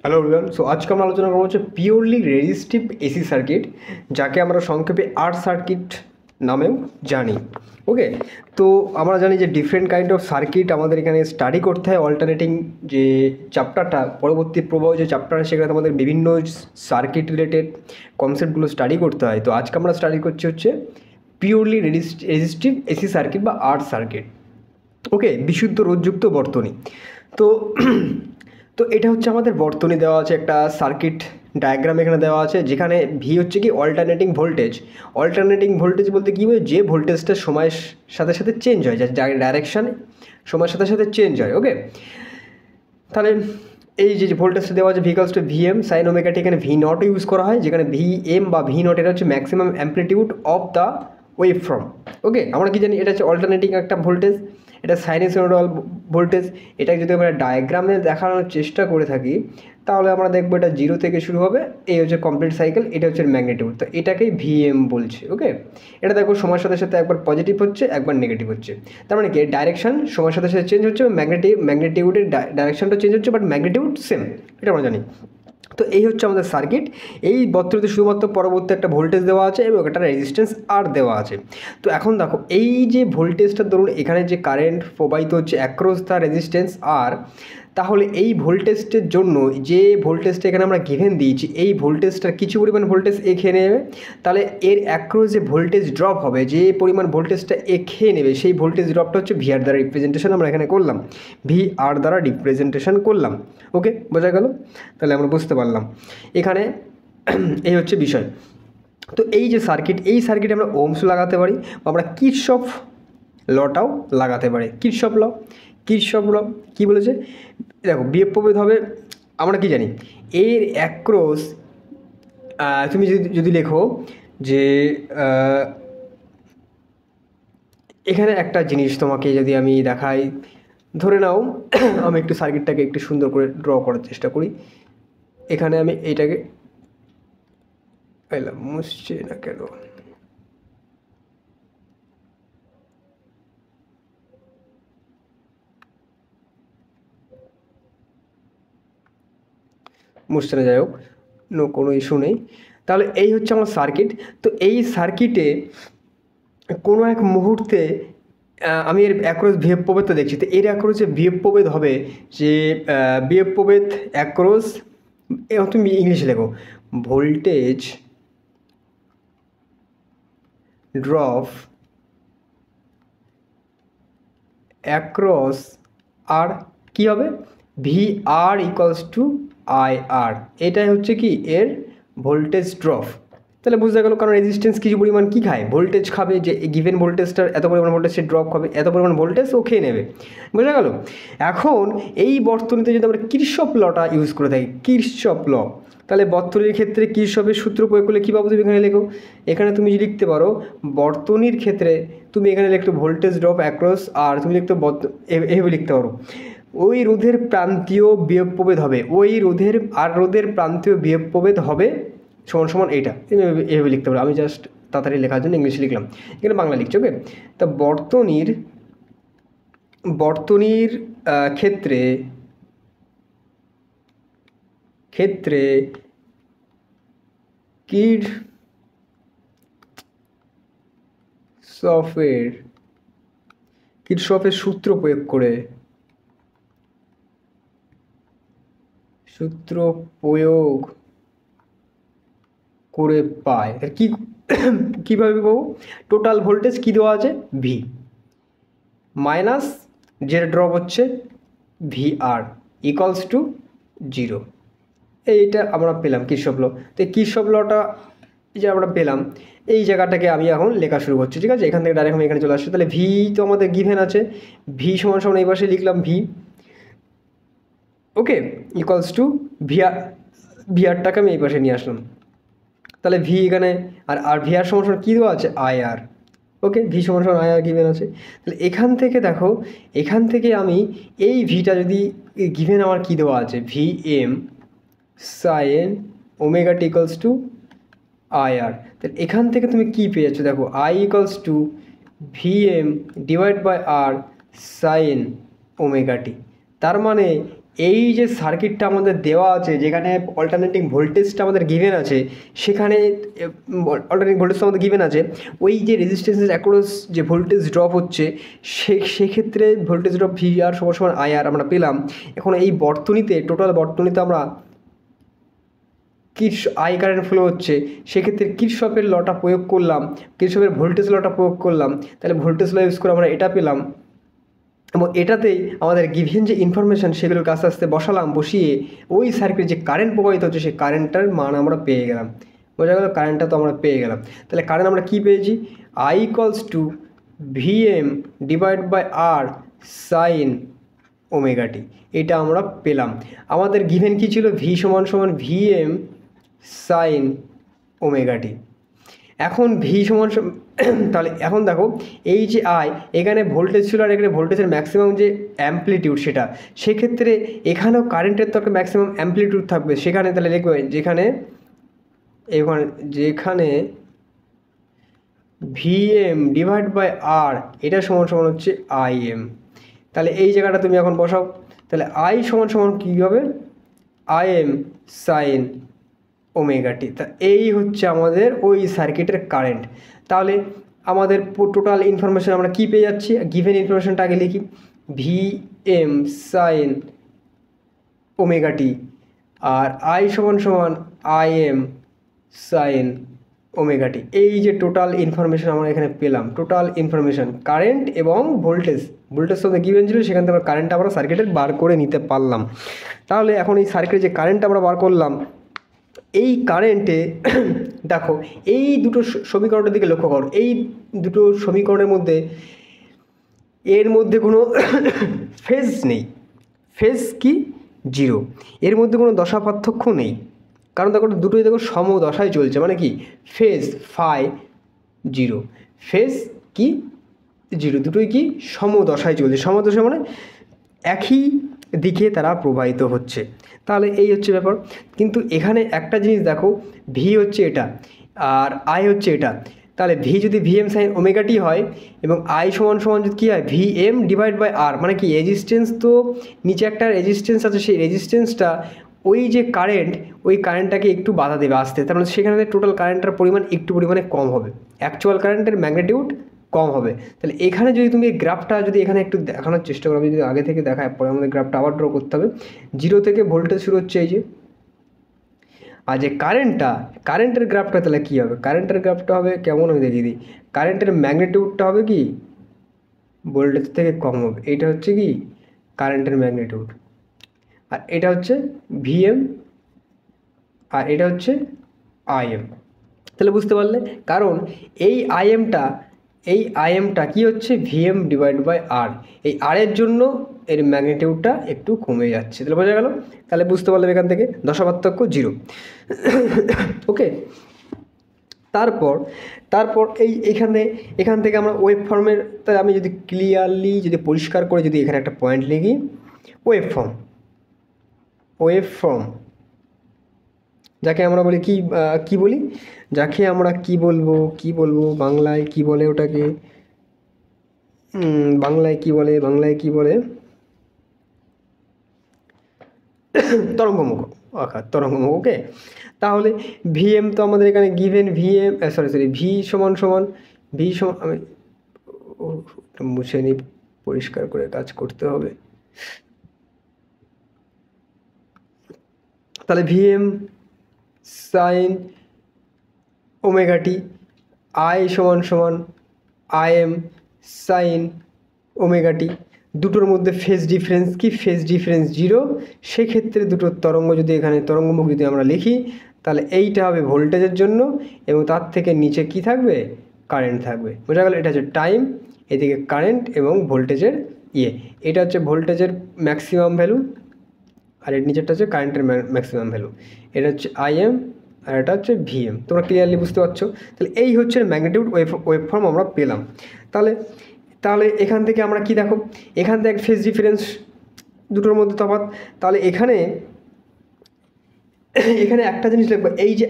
Hello everyone. So আজকে আমরা আলোচনা করবো হচ্ছে পিওরলি রেজিস্টিভ এসি সার্কিট, যাকে আমরা সংক্ষেপে আর সার্কিট নামেও জানি। ওকে, তো আমরা জানি যে ডিফারেন্ট কাইন্ড অফ সার্কিট আমাদের এখানে স্টাডি করতে হয়। অল্টারনেটিং যে চ্যাপ্টারটা, পরবর্তী প্রবাহ যে চ্যাপ্টার, সেখানে আমাদের বিভিন্ন সার্কিট রিলেটেড কনসেপ্টগুলো স্টাডি করতে হয়। তো আজকে আমরা স্টাডি করছি হচ্ছে পিওরলি রেজিস্টিভ এসি সার্কিট বা আর সার্কিট। ওকে, বিশুদ্ধ রোধযুক্ত বর্তনী। তো তো এটা হচ্ছে আমাদের বর্তনী দেওয়া আছে, একটা সার্কিট ডায়াগ্রাম এখানে দেওয়া আছে, যেখানে ভি হচ্ছে কি অল্টারনেটিং ভোল্টেজ। অল্টারনেটিং ভোল্টেজ বলতে কী হয়, যে ভোল্টেজটা সময়ের সাথে সাথে চেঞ্জ হয়, যার ডাইরেকশান সময়ের সাথে সাথে চেঞ্জ হয়। ওকে, তাহলে এই যে ভোল্টেজটা দেওয়া আছে V equals to VM sine omega t, এখানে ভি নট ইউজ করা হয়, যেখানে ভি এম বা ভি নট এটা হচ্ছে maximum amplitude of the wave form. Okay, আমরা কি জানি এটা হচ্ছে অল্টারনেটিং একটা ভোল্টেজ, এটা সাইনোসয়েডাল ভোল্টেজ। এটাকে যদি আমরা ডায়াগ্রামে দেখানোর চেষ্টা করে থাকি, তাহলে আমরা দেখবো এটা জিরো থেকে শুরু হবে, এই হচ্ছে কমপ্লিট সাইকেল, এটা হচ্ছে ম্যাগনিটিউড। তো এটাকেই ভিএম বলছে। ওকে, এটা দেখো সময়ের সাথে সাথে একবার পজিটিভ হচ্ছে, একবার নেগেটিভ হচ্ছে। তার মানে কি ডাইরেকশন সময়ের সাথে সাথে চেঞ্জ হচ্ছে, ম্যাগনিটিউডের ডাইরেকশনটা চেঞ্জ হচ্ছে, বাট ম্যাগনিটিউড সেম, এটা আমরা জানি। তো এই হচ্ছে আমাদের সার্কিট। এই বর্তনীতে শুধুমাত্র পরবর্তী একটা ভোল্টেজ দেওয়া আছে এবং একটা রেজিস্ট্যান্স আর দেওয়া আছে। তো এখন দেখো এই যে ভোল্টেজটা, ধরুন এখানে যে কারেন্ট প্রবাহিত হচ্ছে অ্যাক্রস দ্য রেজিস্ট্যান্স আর, তাহলে এই ভোল্টেজটার জন্য যে ভোল্টেজটা এখানে আমরা গিভেন দিয়েছি, এই ভোল্টেজটার কিছু পরিমাণ ভোল্টেজ এ খেয়ে নেবে, তাহলে এর অ্যাক্রস যে ভোল্টেজ ড্রপ হবে, যে পরিমাণ ভোল্টেজটা এ খেয়ে নেবে, সেই ভোল্টেজ ড্রপটা হচ্ছে ভি আর দ্বারা রিপ্রেজেন্টেশন আমরা এখানে করলাম, ভি আর দ্বারা রিপ্রেজেন্টেশন করলাম। ওকে, বোঝা গেল? তাহলে আমরা বুঝতে পারলাম এখানে এই হচ্ছে বিষয়। তো এই যে সার্কিট, এই সার্কিটে আমরা ওহমস লাগাতে পারি, আমরা কিরশফ লটাও লাগাতে পারি। কিরশফ ল কী বলেছে দেখো, বিএফ প্রভেদ হবে, আমরা কি জানি এর অ্যাক্রস, তুমি যদি লেখো যে এখানে একটা জিনিস তোমাকে যদি আমি দেখাই, ধরে নাও আমি একটু সার্কিটটাকে একটু সুন্দর করে ড্র করার চেষ্টা করি। এখানে আমি এইটাকে পেলাম, মুছছে না কেন? মুছছে না, যাই হোক, কোনো ইস্যু নেই। তাহলে এই হচ্ছে আমার সার্কিট। তো এই সার্কিটে কোনো এক মুহূর্তে আমি এর অ্যাক্রস বিহেভ প্রভেদটা দেখছি। তো এর অ্যাক্রস যে বিহেভ প্রভেদ হবে, যে বিহেভ প্রভেদ অ্যাক্রস, তুমি ইংলিশে লেখো ভোল্টেজ ড্রপ অ্যাক্রস আর কী হবে, V R equals to I R, এটাই হচ্ছে কি এর ভোল্টেজ ড্রপ। তাহলে বুঝতে গেল, কারণ রেজিস্ট্যান্স কিছু পরিমাণ কী খায়, ভোল্টেজ খাবে, যে গিভেন ভোল্টেজটার এত পরিমাণ ভোল্টেজের ড্রপ খাবে, এত পরিমাণ ভোল্টেজ ও খেয়ে নেবে। বোঝা গেল? এখন এই বর্তনীতে যদি আমরা কিরশফ লটা ইউজ করে থাকি, কিরশফ ল, তাহলে বর্তনীর ক্ষেত্রে কিরশফের সূত্র প্রয়োগ করলে কী পাবো, তুমি এখানে লেখো, এখানে তুমি লিখতে পারো বর্তনীর ক্ষেত্রে, তুমি এখানে লিখতে ভোল্টেজ ড্রপ অ্যাক্রস, আর তুমি লিখতে এভাবে লিখতে পারো ওই রোধের প্রান্তীয় বিয়োগ প্রভেদ হবে, ওই রোধের আর রোধের প্রান্তীয় বিয়োগ প্রভেদ হবে সমান সমান এইটা। এভাবে লিখতে পারো, আমি জাস্ট তাড়াতাড়ি লেখার জন্য ইংলিশে লিখলাম, এখানে বাংলা লিখছি। ওকে, তা বর্তনীর ক্ষেত্রে কিরশফের সূত্র প্রয়োগ করে পায় কি, কীভাবে পাবো, টোটাল ভোল্টেজ কী দেওয়া আছে, ভি মাইনাস যেটা ড্রপ হচ্ছে ভি আর ইকুয়ালস টু 0। এইটা আমরা পেলাম কিরশফ ল। তো এই কিরশফ লটা যে আমরা পেলাম, এই জায়গাটাকে আমি এখন লেখা শুরু করছি। ঠিক আছে, এখান থেকে ডাইরেক্ট আমি এখানে চলে আসছি। তাহলে ভি তো আমাদের গিভেন আছে, ভি সমান সমান এই পাশে লিখলাম ভি, ওকে, ইকুয়ালস টু ভিআরটাকে আমি এই পাশে নিয়ে আসলাম। তাহলে ভি এখানে আর ভিআর সমান সমান কী দেওয়া আছে, আই আর। ওকে, ভি সমান সমান আই আর গিভেন আছে। তাহলে এখান থেকে দেখো, এখান থেকে আমি এই ভিটা যদি গিভেন আমার কী দেওয়া আছে, V M sine omega t equals to I R. তাহলে এখান থেকে তুমি কী পেয়ে যাচ্ছ, দেখো I equals to V M divide by R sine omega t. তার মানে এই যে সার্কিটটা আমাদের দেওয়া আছে, যেখানে অল্টারনেটিং ভোল্টেজটা আমাদের গিভেন আছে, সেখানে অল্টারনেটিং ভোল্টেজটা আমাদের গিভেন আছে, ওই যে রেজিস্ট্যান্সের অ্যাক্রস যে ভোল্টেজ ড্রপ হচ্ছে, সেক্ষেত্রে ভোল্টেজ ড্রপ VR সমান IR আমরা পেলাম। এখন এই বর্তনীতে, টোটাল বর্তনীতে আমরা আই কারেন্ট ফ্লো হচ্ছে, সেক্ষেত্রে কিরশফের লটা প্রয়োগ করলাম, কিরশফের ভোল্টেজ লটা প্রয়োগ করলাম, তাহলে ভোল্টেজ ল ইউজ করে আমরা এটা পেলাম। এবং এটাতেই আমাদের গিভেন যে ইনফরমেশান সেগুলোকে আস্তে আস্তে বসালাম, বসিয়ে ওই সার্কিটে যে কারেন্ট প্রবাহিত হচ্ছে সেই কারেন্টটার মান আমরা পেয়ে গেলাম। বোঝা গেল, কারেন্টটা তো আমরা পেয়ে গেলাম। তাহলে কারেন্ট আমরা কী পেয়েছি, I = VM / R sin ωt, এটা আমরা পেলাম। আমাদের গিভেন কী ছিল, V = VM sin ωt। এখন V তাহলে এখন দেখো, এই যে I, এখানে ভোল্টেজ ছিল আর এখানে ভোল্টেজের ম্যাক্সিমাম যে অ্যাম্পলিটিউড সেটা, সেক্ষেত্রে এখানেও কারেন্টের তো একটা ম্যাক্সিমাম অ্যাম্পলিটিউড থাকবে। সেখানে তাহলে লিখবে যেখানে VM / R এটা সমান হচ্ছে IM। তাহলে এই জায়গাটা তুমি এখন বসাও, তাহলে I সমান কী হবে, IM sin ωt। তা এই হচ্ছে আমাদের ওই সার্কিটের কারেন্ট। তাহলে আমাদের টোটাল ইনফরমেশান আমরা কী পেয়ে যাচ্ছি, গিভেন ইনফরমেশানটা আগে লিখি, VM sin ωt R I সমান IM sin ωt। এই যে টোটাল ইনফরমেশান আমরা এখানে পেলাম, টোটাল ইনফরমেশান কারেন্ট এবং ভোল্টেজ সাথে গিভেন ছিল, সেখান থেকে আমরা কারেন্টটা আমরা সার্কিটের বার করে নিতে পারলাম। তাহলে এখন এই সার্কিটে যে কারেন্টটা আমরা বার করলাম, এই কারেন্টে দেখো এই দুটো সমীকরণের দিকে লক্ষ্য করো, এই দুটো সমীকরণের মধ্যে এর মধ্যে কোনো ফেজ নেই, ফেজ কি 0, এর মধ্যে কোনো দশা পার্থক্য নেই, কারণ দেখো দুটোই দেখো সমদশায় চলছে, মানে কি ফেজ ফাই 0, ফেজ কি 0, দুটোই কি সমদশায় চলছে। সমদশা মানে একই দিকে তারা প্রবাহিত হচ্ছে। তাহলে এই হচ্ছে ব্যাপার। কিন্তু এখানে একটা জিনিস দেখো, V হচ্ছে এটা আর I হচ্ছে এটা, তাহলে V যদি VM sin ωt হয় এবং I সমান যদি কী হয়, VM / R, মানে কি রেজিস্ট্যান্স, তো নিচে একটা রেজিস্ট্যান্স আছে, সেই রেজিস্ট্যান্সটা ওই যে কারেন্ট, ওই কারেন্টটাকে একটু বাধা দেবে আসতে, তার মানে সেখানে টোটাল কারেন্টের পরিমাণ একটু পরিমাণে কম হবে, অ্যাকচুয়াল কারেন্টের ম্যাগনিটিউড কম হবে। তাহলে এখানে যদি তুমি এই গ্রাফটা যদি এখানে একটু দেখানোর চেষ্টা করো, আমি যদি আগে থেকে দেখায়, পরে আমাদের গ্রাফটা আবার ড্র করতে হবে। 0 থেকে ভোল্টেজ শুরু হচ্ছে এই যে, আর যে কারেন্টের গ্রাফটা তাহলে কী হবে, কারেন্টের গ্রাফটা হবে কেমন, আমি দেখিয়ে দিই। কারেন্টের ম্যাগনিটিউডটা হবে কি ভোল্টেজ থেকে কম হবে, এইটা হচ্ছে কি কারেন্টের ম্যাগনিটিউড, আর এটা হচ্ছে VM আর এটা হচ্ছে IM। তাহলে বুঝতে পারলে, কারণ এই IMটা কি হচ্ছে VM / R, এই R এর জন্য এর ম্যাগনিটিউডটা একটু কমে যাচ্ছে। তাহলে বোঝা গেল, তাহলে বুঝতে পারলাম এখান থেকে দশা পার্থক্য 0। ওকে, তারপর এখান থেকে আমরা ওয়েভ ফর্মের, তাহলে আমি যদি ক্লিয়ারলি যদি পরিষ্কার করে যদি এখানে একটা পয়েন্ট লিখি, ওয়েভ ফর্ম যাকে আমরা বলি কি বলি, যাকে আমরা কি বলবো বাংলায় কি বলে, ওটাকে বাংলায় কি বলে তরঙ্গমুখ। ওকে, তাহলে VM তো আমাদের এখানে গিভেন V সমান আমি মুছে নিই, পরিষ্কার করে কাজ করতে হবে। তাহলে VM sin ωt, I সমান IM sin ωt, দুটোর মধ্যে ফেজ ডিফারেন্স 0। সেক্ষেত্রে দুটো তরঙ্গ যদি এখানে তরঙ্গমুখ যদি আমরা লিখি, তাহলে এইটা হবে ভোল্টেজের জন্য এবং তার থেকে নিচে কি থাকবে, কারেন্ট থাকবে। বোঝা গেল, এটা হচ্ছে টাইম, এদিকে কারেন্ট এবং ভোল্টেজের এটা হচ্ছে ভোল্টেজের ম্যাক্সিমাম ভ্যালু আর এর নিচেরটা হচ্ছে কারেন্টের ম্যাক্সিমাম ভ্যালু, এটা হচ্ছে IM আর এটা হচ্ছে VM। তোমরা ক্লিয়ারলি বুঝতে পারছো। তাহলে এই হচ্ছে ম্যাগনিটিউড ওয়েভ ফর্ম আমরা পেলাম। তাহলে এখান থেকে আমরা কি দেখো, এখান থেকে ফেজ ডিফারেন্স দুটোর মধ্যে তফাৎ। তাহলে এখানে একটা জিনিস লিখবো, এই যে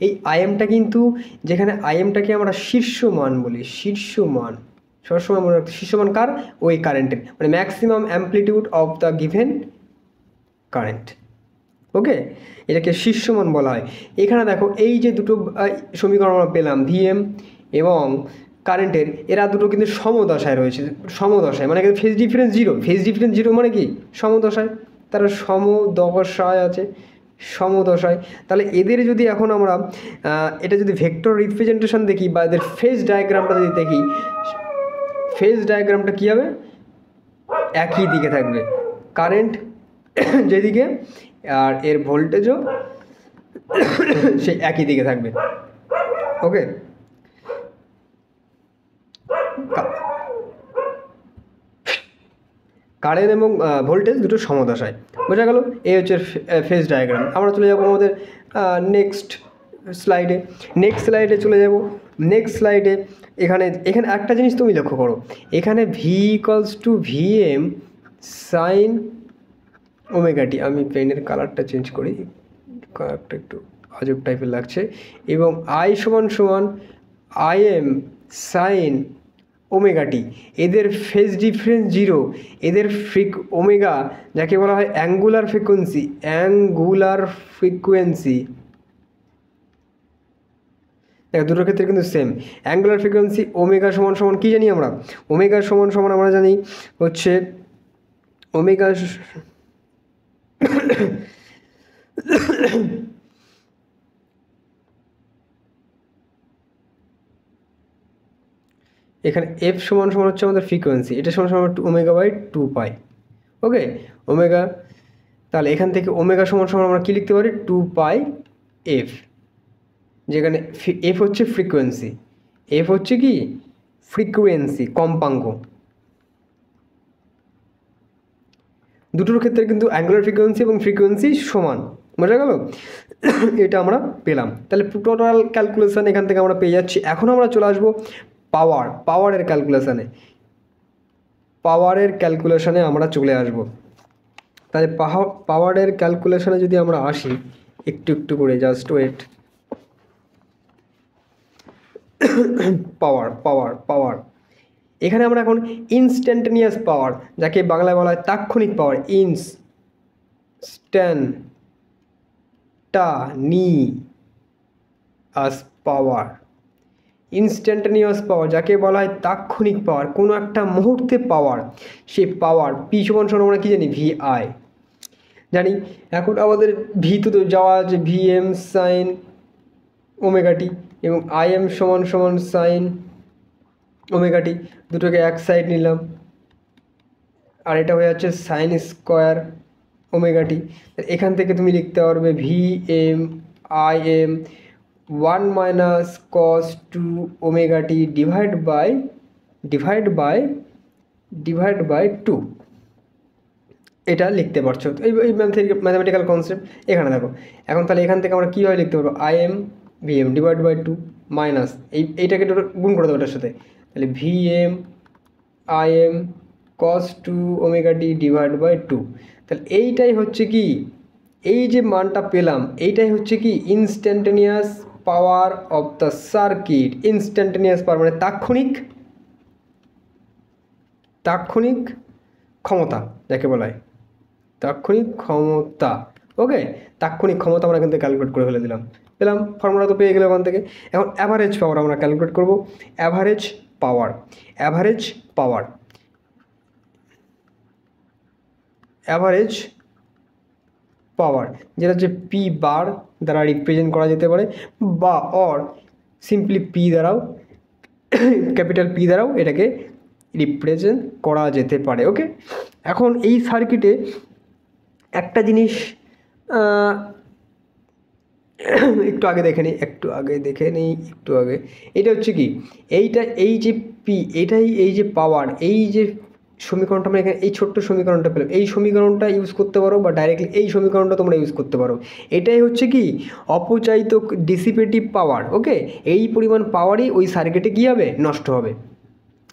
এই IMটা কিন্তু, যেখানে IMটাকে আমরা শীর্ষ মান বলি, সবসময় মনে রাখতে, শীর্ষ মান কার, ওই কারেন্টের, মানে maximum amplitude of the given current. Okay, এটাকে শীর্ষমান বলা হয়। এখানে দেখো এই যে দুটো সমীকরণ আমরা পেলাম ভিএম এবং কারেন্টের, এরা দুটো কিন্তু সমদশায় রয়েছে। সমদশায় মানে phase difference zero. Phase difference zero মানে কি? সমদশায়। তারা সমদশায় আছে, সমদশায়। তাহলে এদের যদি এখন আমরা এটা যদি ভেক্টর রিপ্রেজেন্টেশন দেখি বা এদের ফেজ ডায়াগ্রামটা যদি দেখি, ফেজ ডায়াগ্রামটা কী হবে? একই দিকে থাকবে কারেন্ট যেদিকে, আর এর ভোল্টেজও সেই একই দিকে থাকবে। ওকে, কারেন্ট এবং ভোল্টেজ দুটো সমদশায়। বোঝা গেল? এই হচ্ছে ফেজ ডায়াগ্রাম। আমরা চলে যাব আমাদের নেক্সট স্লাইডে। নেক্সট স্লাইডে চলে যাব। নেক্সট স্লাইডে এখানে একটা জিনিস তুমি লক্ষ্য করো, এখানে V equals to VM sine omega t. আমি পেনের কালারটা চেঞ্জ করি, কালারটা একটু আজব টাইপের লাগছে। এবং আই সমান সমান আই এম সাইন ওমেগা টি। এদের ফেজ ডিফারেন্স জিরো। এদের ওমেগা যাকে বলা হয় অ্যাঙ্গুলার ফ্রিকোয়েন্সি, অ্যাঙ্গুলার ফ্রিকোয়েন্সি। দেখো দুটোর ক্ষেত্রে কিন্তু সেম অ্যাঙ্গুলার ফ্রিকোয়েন্সি। ওমেগা সমান সমান কী জানি আমরা? ওমেগা সমান সমান আমরা জানি হচ্ছে ওমেগা এখানে এফ সমান সমান হচ্ছে আমাদের ফ্রিকোয়েন্সি, এটা সমান সমান omega by 2 pi. Okay, omega. তাহলে এখান থেকে ওমেগা সমান সমান আমরা কী লিখতে পারি? 2 পাই এফ, যেখানে এফ হচ্ছে ফ্রিকোয়েন্সি, এফ হচ্ছে কি? ফ্রিকোয়েন্সি, কম্পাঙ্ক। দুটোর ক্ষেত্রে কিন্তু অ্যাঙ্গুলার ফ্রিকোয়েন্সি এবং ফ্রিকোয়েন্সি সমান। বোঝা গেল? এটা আমরা পেলাম। তাহলে টোটাল ক্যালকুলেশান এখান থেকে আমরা পেয়ে যাচ্ছি। এখন আমরা চলে আসবো পাওয়ারের ক্যালকুলেশানে। পাওয়ারের ক্যালকুলেশানে আমরা চলে আসব। তাহলে পাওয়ারের ক্যালকুলেশানে যদি আমরা আসি, একটু একটু করে, জাস্ট ওয়েট। পাওয়ার এখানে আমরা এখন ইনস্ট্যান্টেনিয়াস পাওয়ার, যাকে বাংলায় বলা হয় তাৎক্ষণিক পাওয়ার, ইনস্ট্যান্টেনিয়াস পাওয়ার যাকে বলা হয় তাৎক্ষণিক পাওয়ার, কোনো একটা মুহূর্তে পাওয়ার, সেই পাওয়ার পি সমান সমান আমরা কী জানি? ভি আই জানি। এখন আমাদের ভি তো যাওয়া আছে ভি এম সাইন ওমেগা টি, এবং আই এম সমান সমান সাইন ওমেগা টি। দুটোকে এক সাইড নিলাম, আর এটা হয়ে যাচ্ছে সাইন স্কোয়ার ওমেগা টি। এখান থেকে তুমি লিখতে পারবে V M I M 1 minus cos 2 omega T divide by 2। এটা লিখতে পারছো। এই ম্যাথামেটিক্যাল কনসেপ্ট এখানে দেখো। এখন তাহলে এখান থেকে আমরা কীভাবে লিখতে পারবো? I M V M divide by 2 minus এইটাকে গুণ করে দেবো এটার সাথে। তাহলে V M I M cos 2 omega T divide by 2। তাহলে এইটাই হচ্ছে কি? এই যে মানটা পেলাম, এইটাই হচ্ছে কি? Instantaneous power of the circuit. Instantaneous power মানে তাৎক্ষণিক ক্ষমতা, যাকে বলা হয় তাৎক্ষণিক ক্ষমতা। ওকে, তাৎক্ষণিক ক্ষমতা আমরা কিন্তু ক্যালকুলেট করে ফেলে পেলাম। ফর্মুলা তো পেয়ে গেলে ওখান থেকে। এখন অ্যাভারেজ পাওয়ার আমরা ক্যালকুলেট করব। অ্যাভারেজ পাওয়ার যেটা হচ্ছে পি বার দ্বারা রিপ্রেজেন্ট করা যেতে পারে, বা সিম্পলি পি দ্বারাও, ক্যাপিটাল পি দ্বারাও এটাকে রিপ্রেজেন্ট করা যেতে পারে। ওকে, এখন এই সার্কিটে একটা জিনিস একটু আগে দেখে নিই। এটা হচ্ছে কি? এই যে পি, এই যে পাওয়ার, এই যে সমীকরণটা আমরা এখানে এই ছোট্ট সমীকরণটা পেলাম, এই সমীকরণটা ইউজ করতে পারো, বা ডাইরেক্টলি এই সমীকরণটা তোমরা ইউজ করতে পারো। এটাই হচ্ছে কি? অপচায়িত ডিসিপেটিভ পাওয়ার। ওকে, এই পরিমাণ পাওয়ারই ওই সার্কিটে কী হবে? নষ্ট হবে।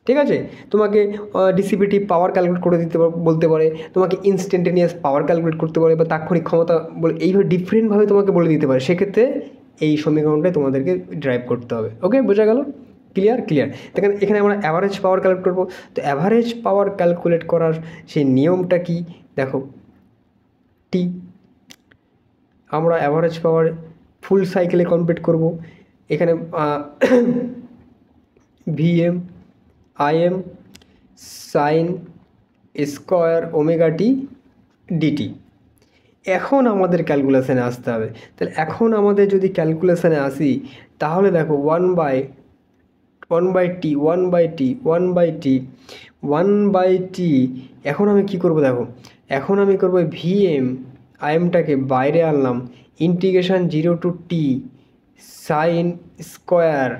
ঠিক আছে, তোমাকে ডিসিপেটিভ পাওয়ার ক্যালকুলেট করে বলতে পারে, তোমাকে ইনস্ট্যান্টেনিয়াস পাওয়ার ক্যালকুলেট করতে পারে, বা তাৎক্ষণিক ক্ষমতা বলে এইভাবে ডিফারেন্টভাবে তোমাকে বলে দিতে পারে। সেক্ষেত্রে এই সমীকরণটাই তোমাদেরকে ড্রাইভ করতে হবে। ওকে, বোঝা গেল? ক্লিয়ার। দেখেন এখানে আমরা অ্যাভারেজ পাওয়ার ক্যালকুলেট করবো। তো অ্যাভারেজ পাওয়ার ক্যালকুলেট করার সেই নিয়মটা কি দেখো। টি। আমরা অ্যাভারেজ পাওয়ার ফুল সাইকেলে কমপ্লিট করব। এখানে VM IM sine square omega t dt. এখন আমাদের ক্যালকুলেশানে আসতে হবে। তাহলে এখন আমাদের যদি ক্যালকুলেশানে আসি তাহলে দেখো ওয়ান বাই টি। এখন আমি কি করব দেখো, এখন আমি করব ভিএম আইএমটাকে বাইরে আনলাম, integration 0 to T sign square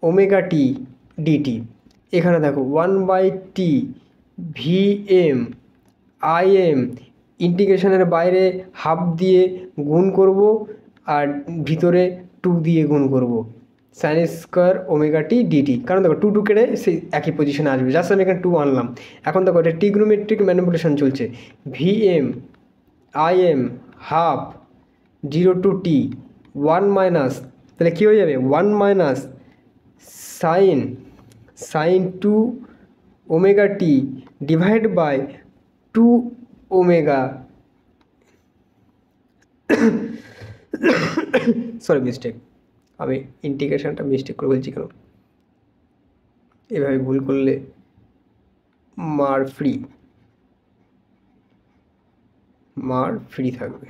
omega t DT. এখানে দেখো 1/t ভিএম আইএম ইন্টিগ্রেশনের বাইরে হাফ দিয়ে গুণ করব আর ভিতরে 2 দিয়ে গুণ করব, sign square omega t DT. কারণ দেখো 2 কেটে সেই একই পজিশনে আসবে, জাস্ট আমি এখানে 2 আনলাম। এখন দেখো এটা ট্রিগনোমেট্রিক ম্যানিপুলেশন চলছে। VM IM half 0 to T 1 minus, তাহলে কী হয়ে যাবে 1 minus sine 2 omega T divide by 2 omega sorry mistake, আমি ইন্টিগ্রেশনটা মিস্টেক করে বলছি কেন, এভাবে ভুল করলে মার ফ্রি থাকবে।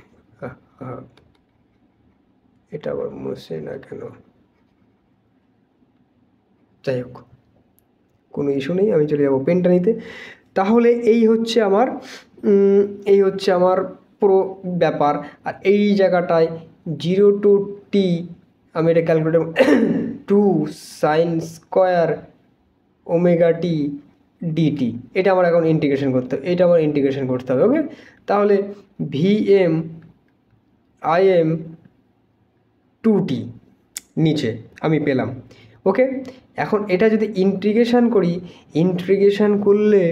এটা আবার মুছে না কেন, যাই হোক কোনো ইস্যু নেই, আমি চলে যাবো পেনটা নিতে। তাহলে এই হচ্ছে আমার পুরো ব্যাপার। আর এই জায়গাটায় 0 টু টি আমি এটা calculate 2 sign square omega t DT, এটা আমার এখন ইন্টিগ্রেশন করতে হবে, ওকে। তাহলে ভিএম আইএম 2t নিচে আমি পেলাম, ওকে। এখন এটা যদি ইন্টিগ্রেশন করি, করলে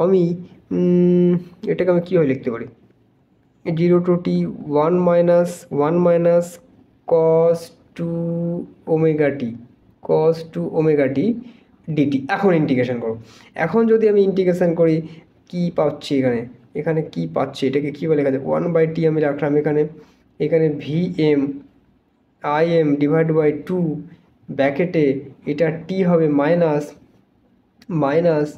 আমি এটাকে আমি কীভাবে লিখতে পারি, 0 to T 1 minus cos 2 omega t dt. এখন ইন্টিগ্রেশন করো। এখন যদি আমি ইন্টিগ্রেশন করি কি পাচ্ছি, এখানে কি পাচ্ছি, এটাকে কীভাবে লেখা যায়, 1/t আমি রাখলাম এখানে ভিএম আইএম ডিভাইড বাই 2 ব্র্যাকেটে এটা টি হবে minus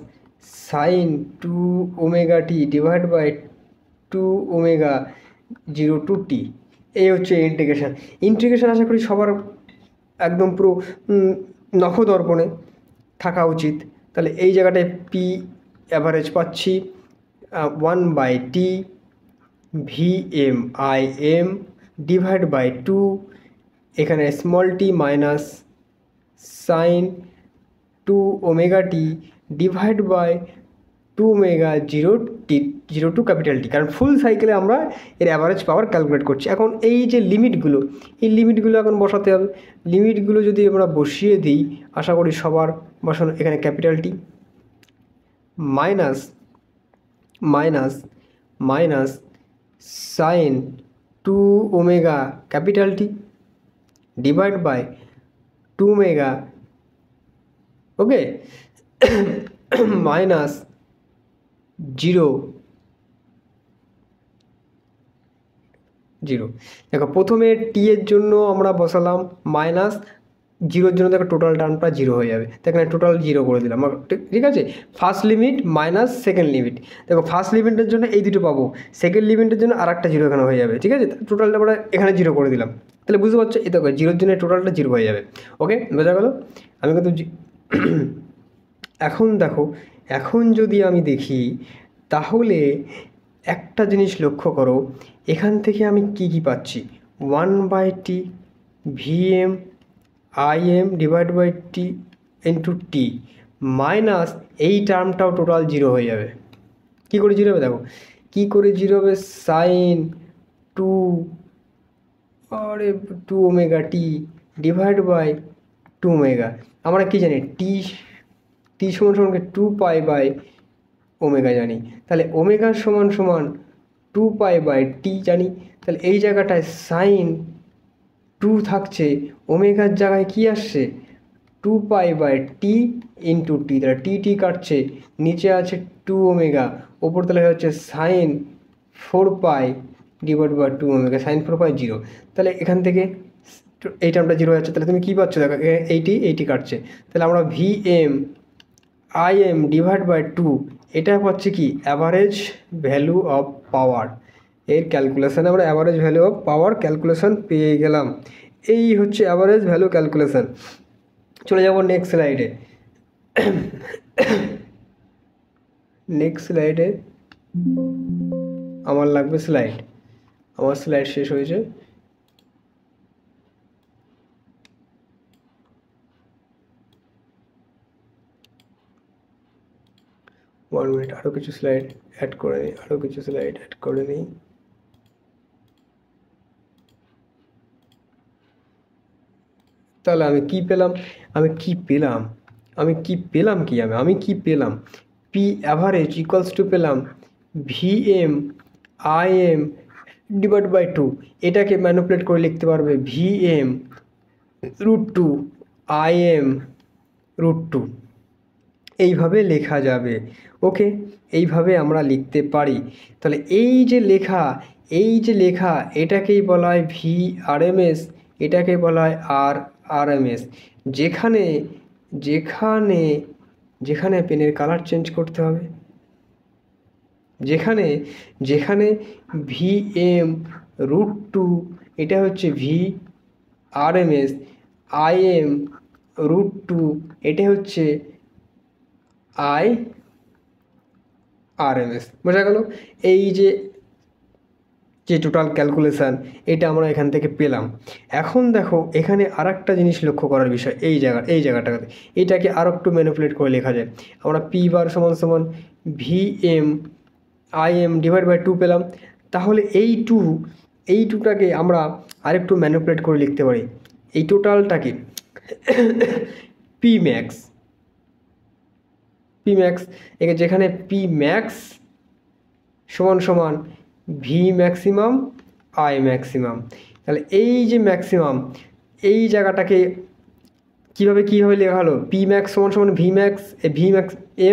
sine 2 omega T divide by 2 omega 0 to t. এই হচ্ছে ইন্টিগ্রেশন আশা করি সবার একদম পুরো নখদর্পণে থাকা উচিত। তাহলে এই জায়গাটায় পি অ্যাভারেজ পাচ্ছি 1/t VM IM divide by 2, এখানে small T minus sine 2 omega T divide by 2 omega 0 to capital T. কারণ ফুল সাইকেলে আমরা এর অ্যাভারেজ পাওয়ার ক্যালকুলেট করছি। এখন এই যে লিমিটগুলো, এখন বসাতে হবে। লিমিটগুলো যদি আমরা বসিয়ে দিই, আশা করি সবার বসানো, এখানে capital T minus sine 2 omega capital T divide by 2 omega, okay, minus 0 দেখো প্রথমে টি এর জন্য আমরা বসালাম মাইনাস, 0 জন্য দেখো টোটাল টার্মটা 0 হয়ে যাবে, তো এখানে টোটাল 0 করে দিলাম, ঠিক আছে। First limit minus second limit, দেখো ফার্স্ট লিমিটের জন্য এই দুটো পাবো, সেকেন্ড লিমিটের জন্য আর একটা 0 এখানে হয়ে যাবে, ঠিক আছে। টোটালটা আমরা এখানে 0 করে দিলাম, তাহলে বুঝতে পারছো, এই দেখো 0 জন্য টোটালটা 0 হয়ে যাবে, ওকে, বোঝা গেল। আমি কিন্তু এখন দেখো, এখন যদি আমি দেখি তাহলে একটা জিনিস লক্ষ্য করো, এখান থেকে আমি কি পাচ্ছি, 1/t VM IM divide by T into T minus এই টার্মটাও টোটাল 0 হয়ে যাবে। কী করে 0 হবে দেখো, কী করে 0 হবে, sine 2 omega T divide by 2 omega. আমরা কি জানি, টি সমান 2 পাই বাই ওমেগা জানি, তাহলে ওমেগা সমান 2 পাই বাই টি জানি। তাহলে এই জায়গাটায় সাইন 2 থাকছে, ওমেগার জায়গায় কি আসছে 2 পাই বাই টি ইন্টু টি, তাহলে টি কাটছে, নিচে আছে 2 ওমেগা, ওপর তলায় হচ্ছে sine 4 pi divide by 2 omega sine 4 0। তাহলে এখান থেকে এই টার্মটা 0 হয়ে যাচ্ছে। তাহলে তুমি কী পাচ্ছ দেখো, এইটি কাটছে। তাহলে আমরা ভিএম আইএম ডিভাইড বাই 2 এটা পাচ্ছি কি অ্যাভারেজ ভ্যালু অফ পাওয়ার। এর ক্যালকুলেশানে আমরা average value of power calculation পেয়ে গেলাম। এই হচ্ছে অ্যাভারেজ ভ্যালু ক্যালকুলেশান। চলে যাব নেক্সট স্লাইডে। নেক্সট স্লাইডে আমার লাগবে স্লাইড। আমার স্লাইড শেষ হয়েছে। ওয়ান মিনিট, আরও কিছু স্লাইড অ্যাড করে নিই। তাহলে আমি কি পেলাম পি অ্যাভারেজ ইকুয়ালস টু পেলাম ভিএম আইএম ডিভাইড বাই 2। এটাকে ম্যানিপুলেট করে লিখতে পারবে ভিএম √2 আইএম √2, এইভাবে লেখা যাবে। ওকে, এইভাবে আমরা লিখতে পারি। তাহলে এই যে লেখা এটাকেই বলা হয় VRMS, এটাকে বলা হয় RRMS। যেখানে পেনের কালার চেঞ্জ করতে হবে, যেখানে VM √2 এটা হচ্ছে VRMS, IM √2 এটা হচ্ছে IRMS। বোঝা গেল? এই যে টোটাল ক্যালকুলেশান এটা আমরা এখান থেকে পেলাম। এখন দেখো এখানে আর একটা জিনিস লক্ষ্য করার বিষয়, এই জায়গাটাতে এটাকে আর একটু ম্যানিপুলেট করে লেখা যায়। আমরা P বার সমান VM IM ডিভাইড বাই 2 পেলাম। তাহলে এই টুটাকে আমরা আরেকটু ম্যানিপুলেট করে লিখতে পারি। এই টোটালটাকে Pmax, যেখানে Pmax সমান V ম্যাক্সিমাম I ম্যাক্সিমাম। তাহলে এই যে ম্যাক্সিমাম, এই জায়গাটাকে কীভাবে লেখা হলো, Pmax সমান Vmax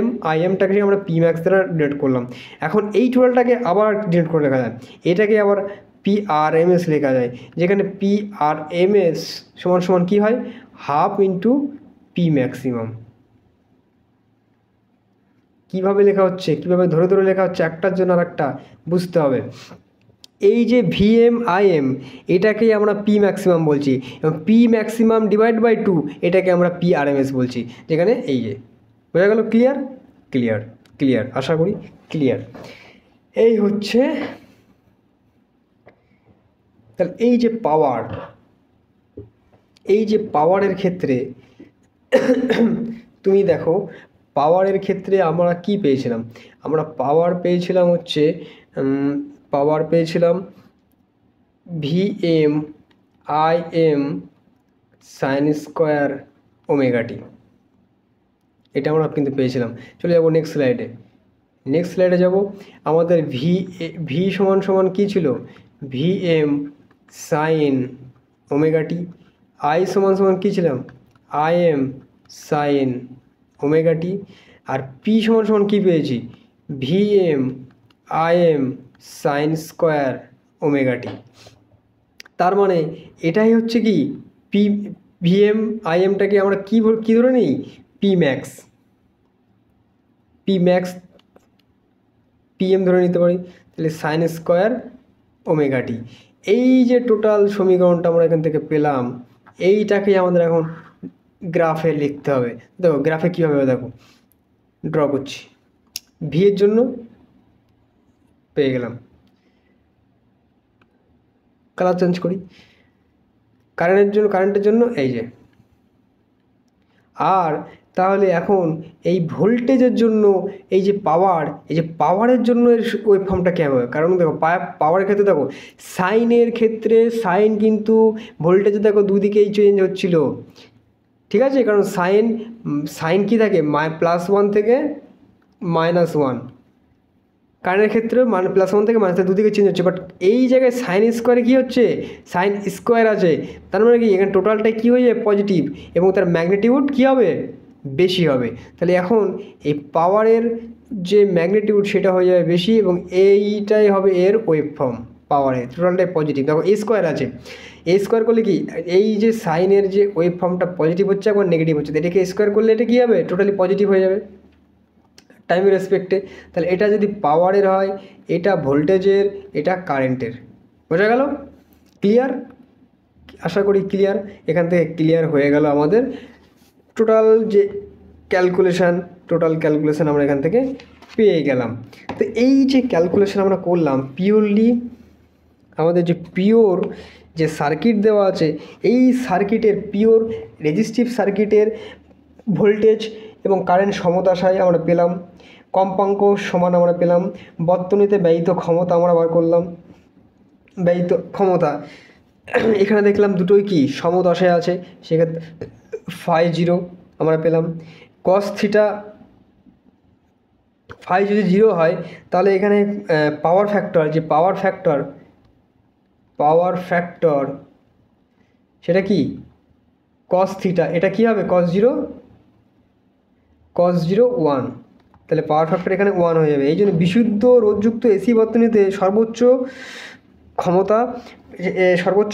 M IMটাকে আমরা Pmax দ্বারা ডিনোট করলাম। এখন এই টোটালটাকে আবার ডিনোট করে লেখা যায়, এটাকে আবার PRMS লেখা যায়, যেখানে PRMS সমান কী হয়, হাফ ইন্টু P ম্যাক্সিমাম। কীভাবে লেখা হচ্ছে, কীভাবে ধরে লেখা হচ্ছে, একটার জন্য আর একটা বুঝতে হবে। এই যে VM IM এটাকেই আমরা P ম্যাক্সিমাম বলছি, এবং P ম্যাক্সিমাম ডিভাইড বাই 2 এটাকে আমরা PRMS বলছি। যেখানে এই যে বোঝা গেল? ক্লিয়ার, আশা করি ক্লিয়ার। এই হচ্ছে তাহলে এই যে পাওয়ারের ক্ষেত্রে তুমি দেখো, পাওয়ারের ক্ষেত্রে আমরা কি পেয়েছিলাম, আমরা পাওয়ার পেয়েছিলাম VM IM sin square omega t, এটা আমরা কিন্তু পেয়েছিলাম। চলে যাবো নেক্সট স্লাইডে যাব। আমাদের V সমান কী ছিল, VM sin omega t. I সমান কী ছিলাম, IM sin ওমেগা টি। আর P সমান কী পেয়েছি, VM IM sin square omega t. তার মানে এটাই হচ্ছে কি VM IMটাকে আমরা কী ধরে নিই, PM ধরে নিতে পারি। তাহলে সাইন স্কোয়ার ওমেগা টি, এই যে টোটাল সমীকরণটা আমরা এখান থেকে পেলাম, এইটাকেই আমাদের এখন গ্রাফে লিখতে হবে। দেখো গ্রাফে কীভাবে হবে, দেখো ড্র করছি। ভি এর জন্য পেয়ে গেলাম, কালার চেঞ্জ করি। কারেন্টের জন্য এই যে, আর তাহলে এখন এই ভোল্টেজের জন্য এই যে পাওয়ারের জন্য এর ওয়েভ ফর্মটা কেমন হবে? কারণ দেখো পাওয়ারের ক্ষেত্রে দেখো সাইনের ক্ষেত্রে সাইন কিন্তু ভোল্টেজে দেখো দুদিকেই চেঞ্জ হচ্ছিল, ঠিক আছে? কারণ সাইন কি থাকে, +1 থেকে -1। কারেন্টের ক্ষেত্রে +1 থেকে -1 দুদিকে চেঞ্জ হচ্ছে, বাট এই জায়গায় সাইন স্কোয়ারে কী হচ্ছে, সাইন স্কোয়ার আছে। তার মানে কি এখানে টোটালটাই কী হয়ে যায়, পজিটিভ, এবং তার ম্যাগনিটিউড কী হবে, বেশি হবে। তাহলে এখন এই পাওয়ারের যে ম্যাগনিটিউড সেটা হয়ে যাবে বেশি, এবং এইটাই হবে এর ওয়েভ ফর্ম, পাওয়ারে, টোটালটাই পজিটিভ। দেখো এ স্কোয়ার আছে, এ স্কোয়ার করলে কি এই যে সাইনের যে ওয়েভ ফর্মটা পজিটিভ হচ্ছে একবার নেগেটিভ হচ্ছে, এটাকে স্কোয়ার করলে এটা কী হবে, টোটালি পজিটিভ হয়ে যাবে টাইমের রেসপেক্টে। তাহলে এটা যদি পাওয়ারের হয়, এটা ভোল্টেজের, এটা কারেন্টের। বোঝা গেল? ক্লিয়ার? আশা করি ক্লিয়ার। এখান থেকে ক্লিয়ার হয়ে গেল আমাদের টোটাল যে ক্যালকুলেশান আমরা এখান থেকে পেয়ে গেলাম। তো এই যে ক্যালকুলেশান আমরা করলাম পিওরলি আমাদের যে পিওর যে সার্কিট দেওয়া আছে, এই সার্কিটের পিওর রেজিস্টিভ সার্কিটের ভোল্টেজ এবং কারেন্ট সমদশায় আমরা পেলাম, কম্পাঙ্ক সমান আমরা পেলাম, বর্তনীতে ব্যয়িত ক্ষমতা আমরা বার করলাম, ব্যয়িত ক্ষমতা এখানে দেখলাম দুটোই কি সমদশায় আছে, সেক্ষেত্রে ফাই জিরো আমরা পেলাম। কস থিটা ফাই যদি জিরো হয় তাহলে এখানে পাওয়ার ফ্যাক্টর সেটা কি কস থিটা, এটা কি হবে কস জিরো 1, তাহলে পাওয়ার ফ্যাক্টর এখানে 1 হয়ে যাবে। এই জন্য বিশুদ্ধ রোধযুক্ত এসি বর্তনীতে সর্বোচ্চ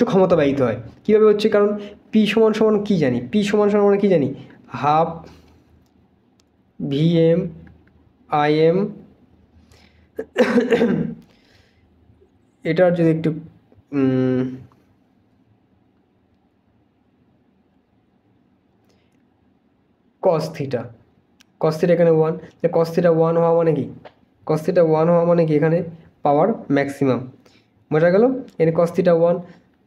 ক্ষমতা ব্যয়িত হয়। কীভাবে হচ্ছে, কারণ পি সমান কী জানি, আমরা কী জানি, হাফ ভিএম আইএম। এটার যদি একটু কস থিটা এখানে 1, কস থিটা 1 হওয়া মানে কি এখানে পাওয়ার ম্যাক্সিমাম। বোঝা গেল? এখানে কস থিটা 1।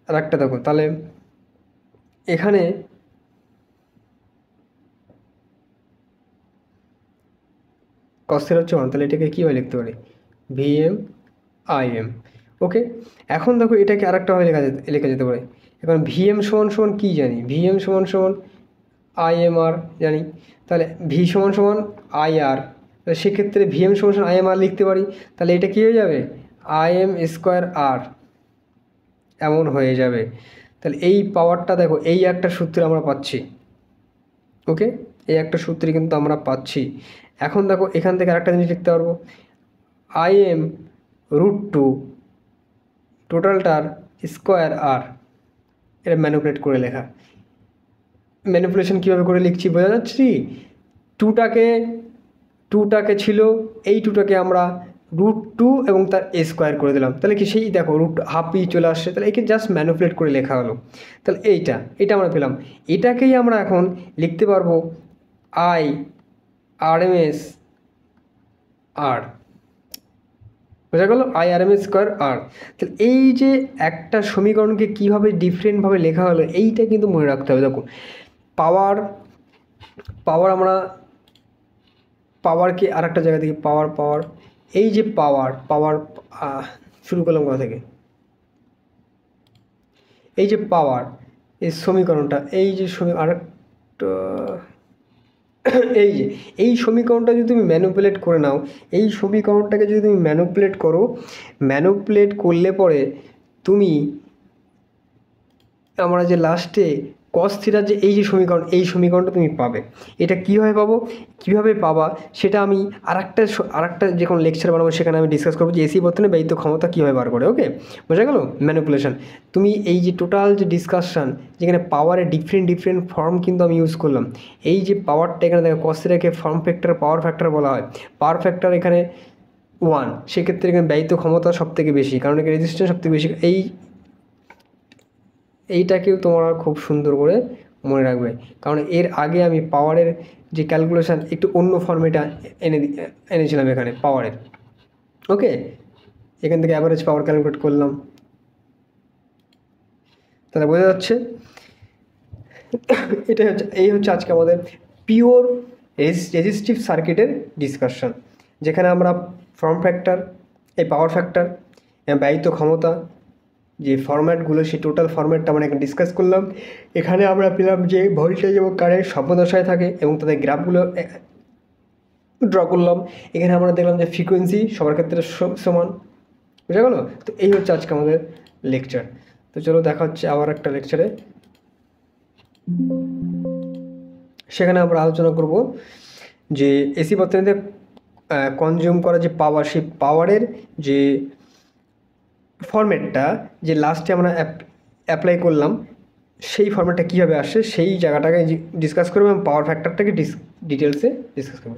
আর একটা দেখো, তাহলে এখানে কস থিটা হচ্ছে 1, তাহলে এটাকে কীভাবে লিখতে পারি, ভিএম আইএম। ওকে, এখন দেখো এটাকে আরেকটাভাবে লেখা যেতে পারে। এখন ভিএম সমান কী জানি, ভিএম সমান আইএমআর জানি, তাহলে ভি সমান আইআর, তাহলে সেক্ষেত্রে ভিএম সমান আইএমআর লিখতে পারি। তাহলে এটা কী হয়ে যাবে, আইএম স্কোয়ার আর এমন হয়ে যাবে। তাহলে এই পাওয়ারটা দেখো, এই একটা সূত্রে আমরা পাচ্ছি। ওকে, এই একটা সূত্রে কিন্তু আমরা পাচ্ছি। এখন দেখো এখান থেকে আরেকটা জিনিস লিখতে পারবো, আইএম √2 টোটালটার স্কোয়ার আর। এটা ম্যানিপুলেট করে লেখা, ম্যানিপুলেশন কীভাবে করে লিখছি বোঝা যাচ্ছে। টুটাকে ছিল, এই টুটাকে আমরা √2 এবং তার স্কোয়ার করে দিলাম, তাহলে কি সেই দেখো হাফই চলে আসছে, তাহলে একে জাস্ট ম্যানিপুলেট করে লেখা হলো। তাহলে এটা আমরা পেলাম। এটাকেই আমরা এখন লিখতে পারবো আই আরএমএস আর। বোঝা গেল, আই আরএমএস স্কোয়ার আর। তাহলে এই যে একটা সমীকরণকে কীভাবে ডিফারেন্টভাবে লেখা হলো, এইটা কিন্তু মনে রাখতে হবে। দেখো পাওয়ার আমরা পাওয়ারকে আর একটা জায়গা থেকে পাওয়ার এই যে পাওয়ার শুরু করলাম কোথা থেকে, এই যে পাওয়ার এই সমীকরণটা, এই সমীকরণটা যদি তুমি ম্যানিপুলেট করে নাও, এই সমীকরণটাকে যদি তুমি ম্যানিপুলেট করলে পরে তুমি আমরা যে লাস্টে কস থিটার যে এই সমীকরণটা তুমি পাবে। এটা কীভাবে পাবা সেটা আমি আরেকটা যে কোনো লেকচার বানাবো, সেখানে আমি ডিসকাস করবো যে এসি বর্তনে ব্যয়িত ক্ষমতা কীভাবে বার করে। ওকে, বোঝা গেল ম্যানিপুলেশন। তুমি এই যে টোটাল যে ডিসকাশন, যেখানে পাওয়ারের ডিফারেন্ট ফর্ম কিন্তু আমি ইউজ করলাম। এই যে পাওয়ারটা এখানে দেখো, কস থিটাকে ফর্ম ফ্যাক্টর পাওয়ার ফ্যাক্টর বলা হয়। পাওয়ার ফ্যাক্টর এখানে 1, সেক্ষেত্রে এখানে ব্যয়িত ক্ষমতা সবথেকে বেশি, কারণ এখানে রেজিস্ট্যান্স সবথেকে বেশি। এইটাকেও তোমরা খুব সুন্দর করে মনে রাখবে, কারণ এর আগে আমি পাওয়ারের যে ক্যালকুলেশান একটু অন্য ফর্মেটা এনেছিলাম এখানে পাওয়ারের। ওকে, এখান থেকে অ্যাভারেজ পাওয়ার ক্যালকুলেট করলাম, তাহলে বোঝা যাচ্ছে। এই হচ্ছে আজকে আমাদের পিওর রেজিস্টিভ সার্কিটের ডিসকাশন, যেখানে আমরা ফর্ম ফ্যাক্টর, এই পাওয়ার ফ্যাক্টর, ব্যয়িত ক্ষমতা যে ফরম্যাটগুলো, সেই টোটাল ফরম্যাটটা আমরা এখানে ডিসকাস করলাম। এখানে আমরা পেলাম যে ভোল্টেজ এবং কারেন্ট সমদশায় থাকে এবং তাদের গ্রাফগুলো ড্র করলাম। এখানে আমরা দেখলাম যে ফ্রিকোয়েন্সি সবার ক্ষেত্রে সমান। বুঝা গেল? তো এই হচ্ছে আজকে আমাদের লেকচার। তো চলো দেখা হচ্ছে আবার একটা লেকচারে, সেখানে আমরা আলোচনা করব যে এসি বর্তনীতে কনজিউম করা যে পাওয়ার, সেই পাওয়ারের যে ফরম্যাটটা যে লাস্টে আমরা অ্যাপ্লাই করলাম সেই ফরম্যাটটা কীভাবে আসে সেই জায়গাটাকে ডিসকাস করবো এবং পাওয়ার ফ্যাক্টরটাকে ডিটেলসে ডিসকাস করবো।